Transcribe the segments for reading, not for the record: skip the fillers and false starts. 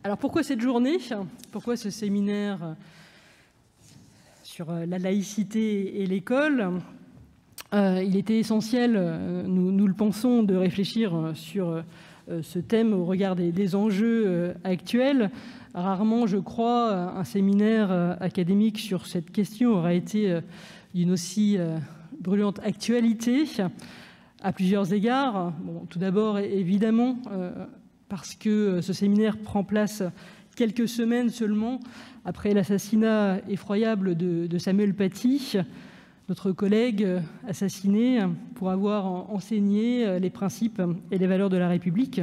Alors pourquoi cette journée? Pourquoi ce séminaire sur la laïcité et l'école? Il était essentiel, nous le pensons, de réfléchir sur ce thème au regard des enjeux actuels. Rarement, je crois, un séminaire académique sur cette question aura été d'une aussi brûlante actualité à plusieurs égards. Bon, tout d'abord, évidemment, parce que ce séminaire prend place quelques semaines seulement après l'assassinat effroyable de Samuel Paty, notre collègue assassiné pour avoir enseigné les principes et les valeurs de la République.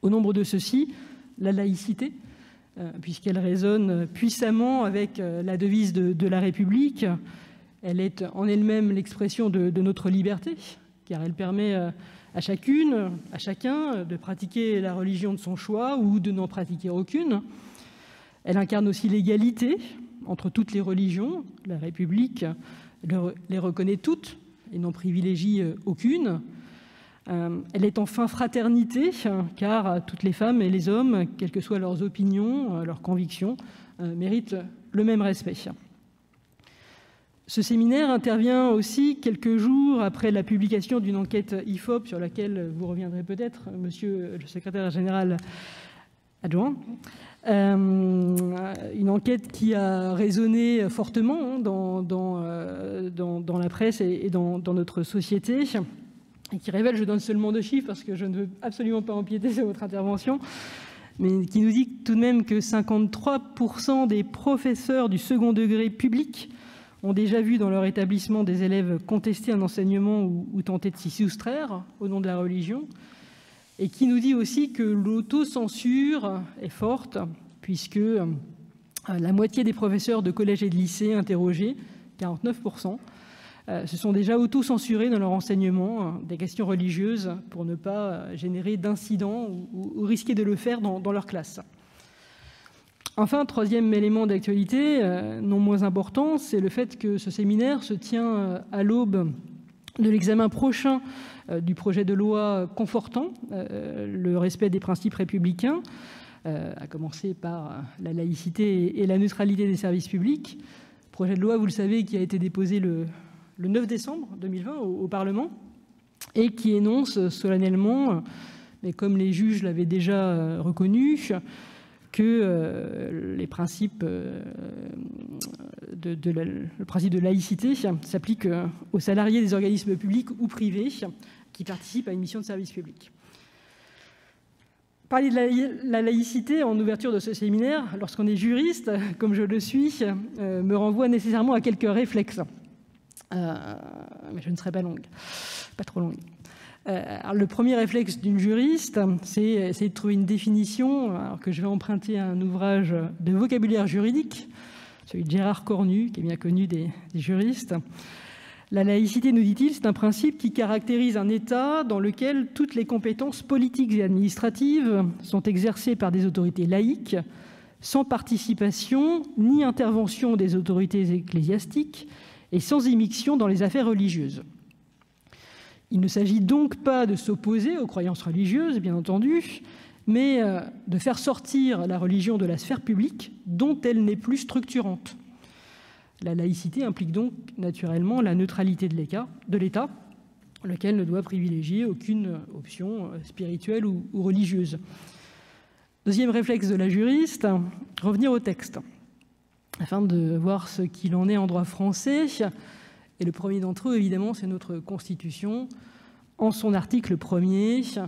Au nombre de ceux-ci, la laïcité, puisqu'elle résonne puissamment avec la devise de la République. Elle est en elle-même l'expression de notre liberté, car elle permet à chacune, à chacun de pratiquer la religion de son choix ou de n'en pratiquer aucune. Elle incarne aussi l'égalité entre toutes les religions. La République les reconnaît toutes et n'en privilégie aucune. Elle est enfin fraternité, car toutes les femmes et les hommes, quelles que soient leurs opinions, leurs convictions, méritent le même respect. Ce séminaire intervient aussi quelques jours après la publication d'une enquête IFOP sur laquelle vous reviendrez peut-être, monsieur le secrétaire général adjoint. Une enquête qui a résonné fortement dans la presse et dans notre société, et qui révèle, je donne seulement 2 chiffres parce que je ne veux absolument pas empiéter sur votre intervention, mais qui nous dit tout de même que 53% des professeurs du second degré public ont déjà vu dans leur établissement des élèves contester un enseignement ou tenter de s'y soustraire au nom de la religion, et qui nous dit aussi que l'autocensure est forte, puisque la moitié des professeurs de collège et de lycée interrogés, 49%, se sont déjà auto-censurés dans leur enseignement des questions religieuses pour ne pas générer d'incidents ou risquer de le faire dans leur classe. Enfin, 3e élément d'actualité, non moins important, c'est le fait que ce séminaire se tient à l'aube de l'examen prochain du projet de loi confortant le respect des principes républicains, à commencer par la laïcité et la neutralité des services publics. Projet de loi, vous le savez, qui a été déposé le 9 décembre 2020 au Parlement et qui énonce solennellement, mais comme les juges l'avaient déjà reconnu, que les principes le principe de laïcité s'applique aux salariés des organismes publics ou privés qui participent à une mission de service public. Parler de la laïcité en ouverture de ce séminaire, lorsqu'on est juriste, comme je le suis, me renvoie nécessairement à quelques réflexes. Mais je ne serai pas longue, pas trop longue. Alors, le premier réflexe d'une juriste, c'est essayer de trouver une définition, alors que je vais emprunter à un ouvrage de vocabulaire juridique, celui de Gérard Cornu, qui est bien connu des juristes. La laïcité, nous dit-il, c'est un principe qui caractérise un État dans lequel toutes les compétences politiques et administratives sont exercées par des autorités laïques, sans participation ni intervention des autorités ecclésiastiques et sans immixtion dans les affaires religieuses. Il ne s'agit donc pas de s'opposer aux croyances religieuses, bien entendu, mais de faire sortir la religion de la sphère publique dont elle n'est plus structurante. La laïcité implique donc naturellement la neutralité de l'État, lequel ne doit privilégier aucune option spirituelle ou religieuse. Deuxième réflexe de la juriste, revenir au texte, afin de voir ce qu'il en est en droit français. Et le premier d'entre eux, évidemment, c'est notre Constitution. En son article 1er,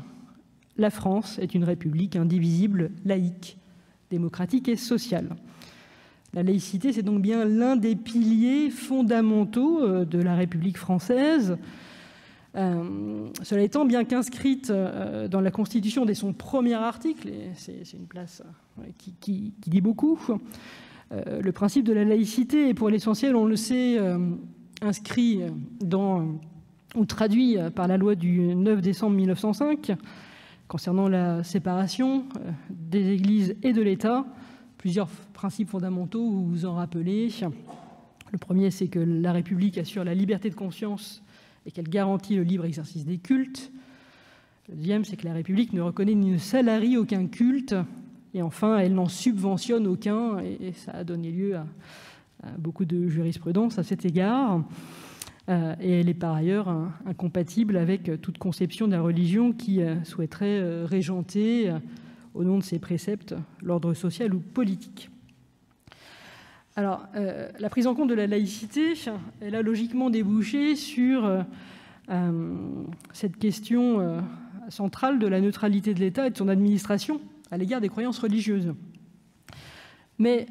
la France est une république indivisible, laïque, démocratique et sociale. La laïcité, c'est donc bien l'un des piliers fondamentaux de la République française. Cela étant, bien qu'inscrite dans la Constitution dès son premier article, et c'est une place qui dit beaucoup, le principe de la laïcité est pour l'essentiel, on le sait, inscrit ou traduit par la loi du 9 décembre 1905 concernant la séparation des églises et de l'État. Plusieurs principes fondamentaux, vous vous en rappelez. Le premier, c'est que la République assure la liberté de conscience et qu'elle garantit le libre exercice des cultes. Le deuxième, c'est que la République ne reconnaît ni ne salarie aucun culte Et enfin, elle n'en subventionne aucun, et ça a donné lieu à beaucoup de jurisprudence à cet égard. Et elle est par ailleurs incompatible avec toute conception de la religion qui souhaiterait régenter, au nom de ses préceptes, l'ordre social ou politique. Alors, la prise en compte de la laïcité, elle a logiquement débouché sur cette question centrale de la neutralité de l'État et de son administration à l'égard des croyances religieuses. Mais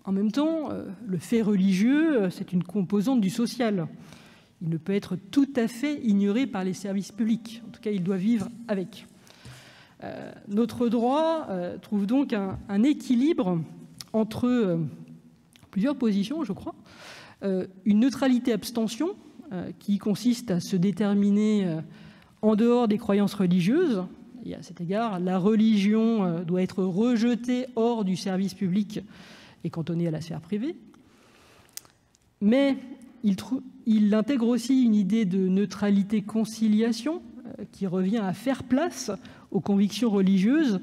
en même temps, le fait religieux, c'est une composante du social. Il ne peut être tout à fait ignoré par les services publics. En tout cas, il doit vivre avec. Notre droit trouve donc un équilibre entre plusieurs positions, je crois. Une neutralité-abstention qui consiste à se déterminer en dehors des croyances religieuses. Et à cet égard, la religion doit être rejetée hors du service public et cantonnée à la sphère privée. Mais il intègre aussi une idée de neutralité-conciliation qui revient à faire place aux convictions religieuses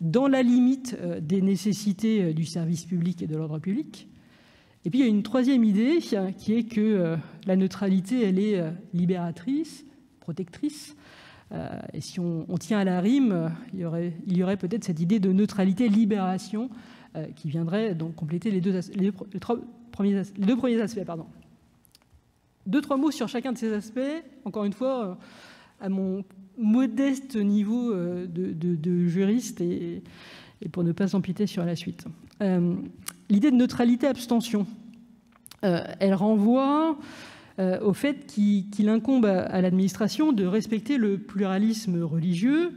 dans la limite des nécessités du service public et de l'ordre public. Et puis il y a une troisième idée qui est que la neutralité, elle est libératrice, protectrice. Et si on tient à la rime, il y aurait peut-être cette idée de neutralité-libération qui viendrait donc compléter les deux premiers aspects. Deux, trois mots sur chacun de ces aspects, encore une fois, à mon modeste niveau de juriste et pour ne pas empiéter sur la suite. L'idée de neutralité-abstention, elle renvoie au fait qu'il incombe à l'administration de respecter le pluralisme religieux,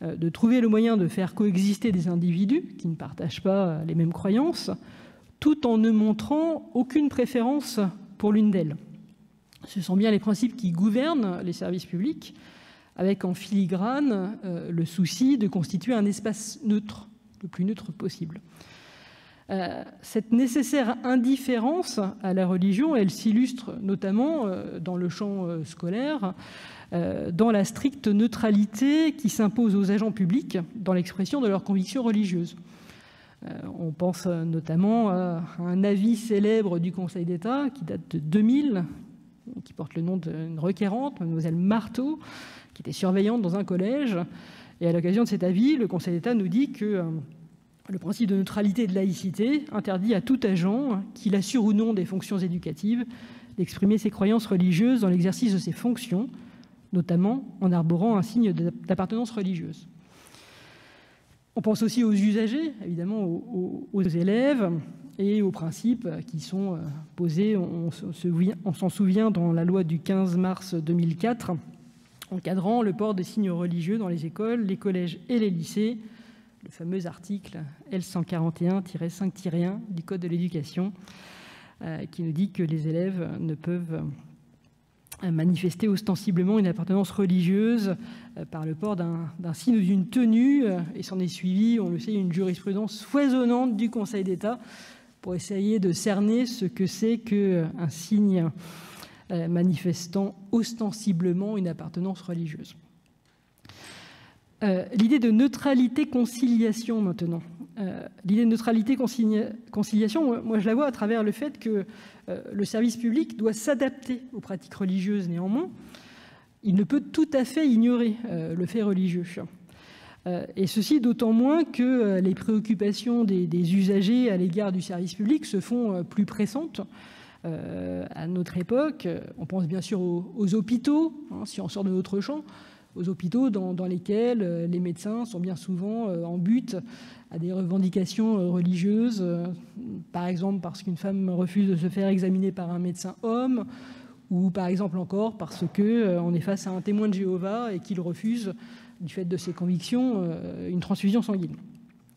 de trouver le moyen de faire coexister des individus qui ne partagent pas les mêmes croyances, tout en ne montrant aucune préférence pour l'une d'elles. Ce sont bien les principes qui gouvernent les services publics, avec en filigrane le souci de constituer un espace neutre, le plus neutre possible. Cette nécessaire indifférence à la religion, elle s'illustre notamment dans le champ scolaire, dans la stricte neutralité qui s'impose aux agents publics dans l'expression de leurs convictions religieuses. On pense notamment à un avis célèbre du Conseil d'État qui date de 2000, qui porte le nom d'une requérante, mademoiselle Marteau, qui était surveillante dans un collège. Et à l'occasion de cet avis, le Conseil d'État nous dit que le principe de neutralité et de laïcité interdit à tout agent, qu'il assure ou non des fonctions éducatives, d'exprimer ses croyances religieuses dans l'exercice de ses fonctions, notamment en arborant un signe d'appartenance religieuse. On pense aussi aux usagers, évidemment aux élèves et aux principes qui sont posés, on s'en souvient, dans la loi du 15 mars 2004, encadrant le port de signes religieux dans les écoles, les collèges et les lycées, le fameux article L141-5-1 du Code de l'éducation, qui nous dit que les élèves ne peuvent manifester ostensiblement une appartenance religieuse par le port d'un signe ou d'une tenue, et s'en est suivi, on le sait, une jurisprudence foisonnante du Conseil d'État pour essayer de cerner ce que c'est qu'un signe manifestant ostensiblement une appartenance religieuse. L'idée de neutralité-conciliation maintenant. L'idée de neutralité-conciliation, moi je la vois à travers le fait que le service public doit s'adapter aux pratiques religieuses néanmoins. Il ne peut tout à fait ignorer le fait religieux. Et ceci d'autant moins que les préoccupations des usagers à l'égard du service public se font plus pressantes. À notre époque, on pense bien sûr aux hôpitaux, si on sort de notre champ, aux hôpitaux dans lesquels les médecins sont bien souvent en butte à des revendications religieuses, par exemple parce qu'une femme refuse de se faire examiner par un médecin homme, ou par exemple encore parce qu'on est face à un témoin de Jéhovah et qu'il refuse, du fait de ses convictions, une transfusion sanguine.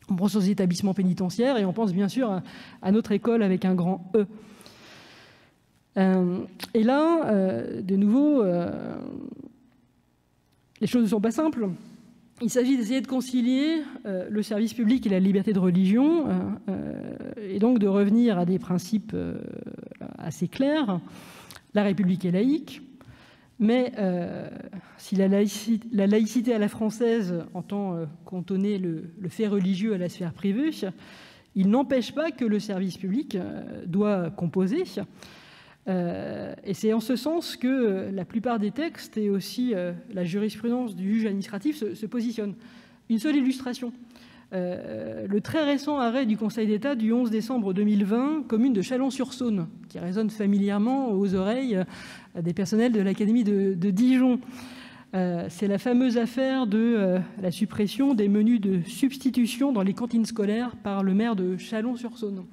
On pense aux établissements pénitentiaires et on pense bien sûr à notre école avec un grand E. Et là, de nouveau, les choses ne sont pas simples. Il s'agit d'essayer de concilier le service public et la liberté de religion, et donc de revenir à des principes assez clairs. La République est laïque, Mais si la laïcité à la française entend cantonner le fait religieux à la sphère privée, il n'empêche pas que le service public doit composer. Et c'est en ce sens que la plupart des textes et aussi la jurisprudence du juge administratif se positionnent. Une seule illustration. Le très récent arrêt du Conseil d'État du 11 décembre 2020, commune de Chalon-sur-Saône, qui résonne familièrement aux oreilles des personnels de l'Académie de Dijon. C'est la fameuse affaire de la suppression des menus de substitution dans les cantines scolaires par le maire de Chalon-sur-Saône.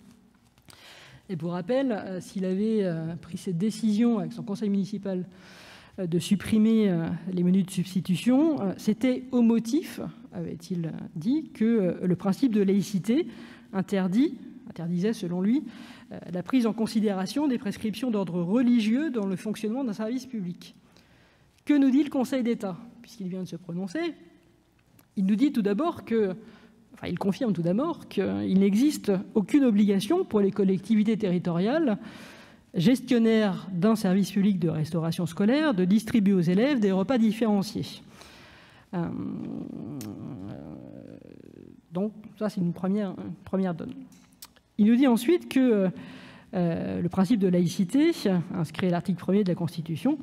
Et pour rappel, s'il avait pris cette décision avec son conseil municipal de supprimer les menus de substitution, c'était au motif, avait-il dit, que le principe de laïcité interdisait, selon lui, la prise en considération des prescriptions d'ordre religieux dans le fonctionnement d'un service public. Que nous dit le Conseil d'État, puisqu'il vient de se prononcer? Il nous dit tout d'abord il confirme tout d'abord qu'il n'existe aucune obligation pour les collectivités territoriales gestionnaires d'un service public de restauration scolaire de distribuer aux élèves des repas différenciés. Donc ça, c'est une première donne. Il nous dit ensuite que le principe de laïcité, inscrit à l'article 1er de la Constitution,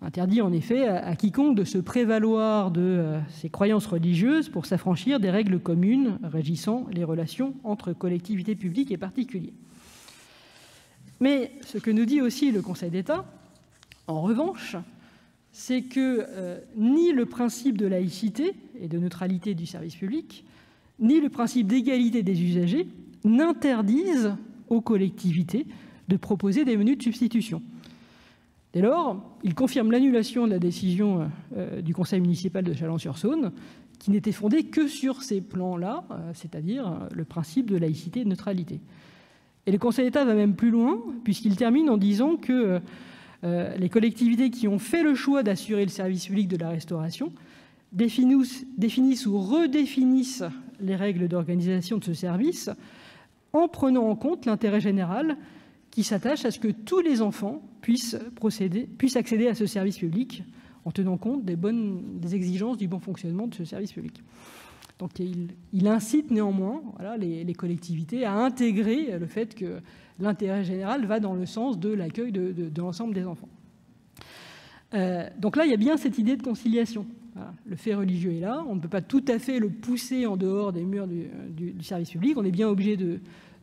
interdit en effet à quiconque de se prévaloir de ses croyances religieuses pour s'affranchir des règles communes régissant les relations entre collectivités publiques et particuliers. Mais ce que nous dit aussi le Conseil d'État, en revanche, c'est que ni le principe de laïcité et de neutralité du service public, ni le principe d'égalité des usagers n'interdisent aux collectivités de proposer des menus de substitution. Dès lors, il confirme l'annulation de la décision du conseil municipal de Chalon-sur-Saône, qui n'était fondée que sur ces plans-là, c'est-à-dire le principe de laïcité et de neutralité. Et le Conseil d'État va même plus loin, puisqu'il termine en disant que les collectivités qui ont fait le choix d'assurer le service public de la restauration définissent ou redéfinissent les règles d'organisation de ce service en prenant en compte l'intérêt général qui s'attache à ce que tous les enfants puissent accéder à ce service public en tenant compte des exigences du bon fonctionnement de ce service public. Donc il incite néanmoins les collectivités à intégrer le fait que l'intérêt général va dans le sens de l'accueil de l'ensemble des enfants. Donc là, il y a bien cette idée de conciliation. Voilà. Le fait religieux est là, on ne peut pas tout à fait le pousser en dehors des murs du service public, on est bien obligé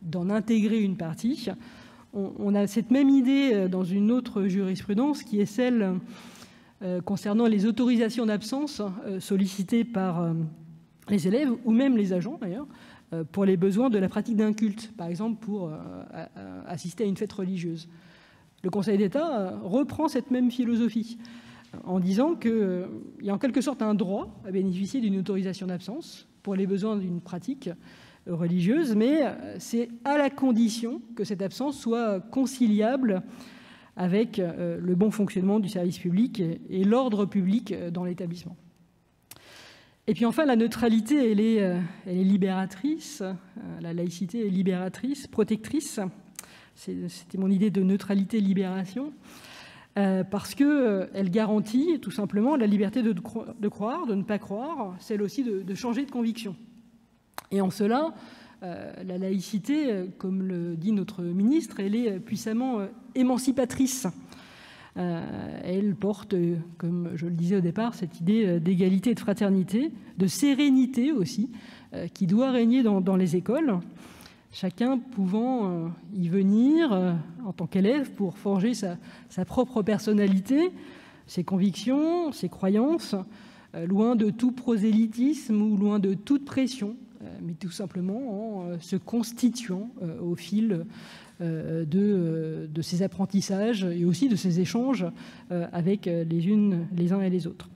d'en intégrer une partie. On a cette même idée dans une autre jurisprudence qui est celle concernant les autorisations d'absence sollicitées par les élèves ou même les agents d'ailleurs pour les besoins de la pratique d'un culte, par exemple pour assister à une fête religieuse. Le Conseil d'État reprend cette même philosophie en disant qu'il y a en quelque sorte un droit à bénéficier d'une autorisation d'absence pour les besoins d'une pratique religieuse, mais c'est à la condition que cette absence soit conciliable avec le bon fonctionnement du service public et l'ordre public dans l'établissement. Et puis enfin, la neutralité, elle est libératrice, la laïcité est libératrice, protectrice. C'était mon idée de neutralité-libération, parce qu'elle garantit tout simplement la liberté de croire, de ne pas croire, celle aussi de changer de conviction. Et en cela, la laïcité, comme le dit notre ministre, elle est puissamment émancipatrice. Elle porte, comme je le disais au départ, cette idée d'égalité et de fraternité, de sérénité aussi, qui doit régner dans les écoles, chacun pouvant y venir en tant qu'élève pour forger sa propre personnalité, ses convictions, ses croyances, loin de tout prosélytisme ou loin de toute pression, mais tout simplement en se constituant au fil de ses apprentissages et aussi de ses échanges avec les uns et les autres.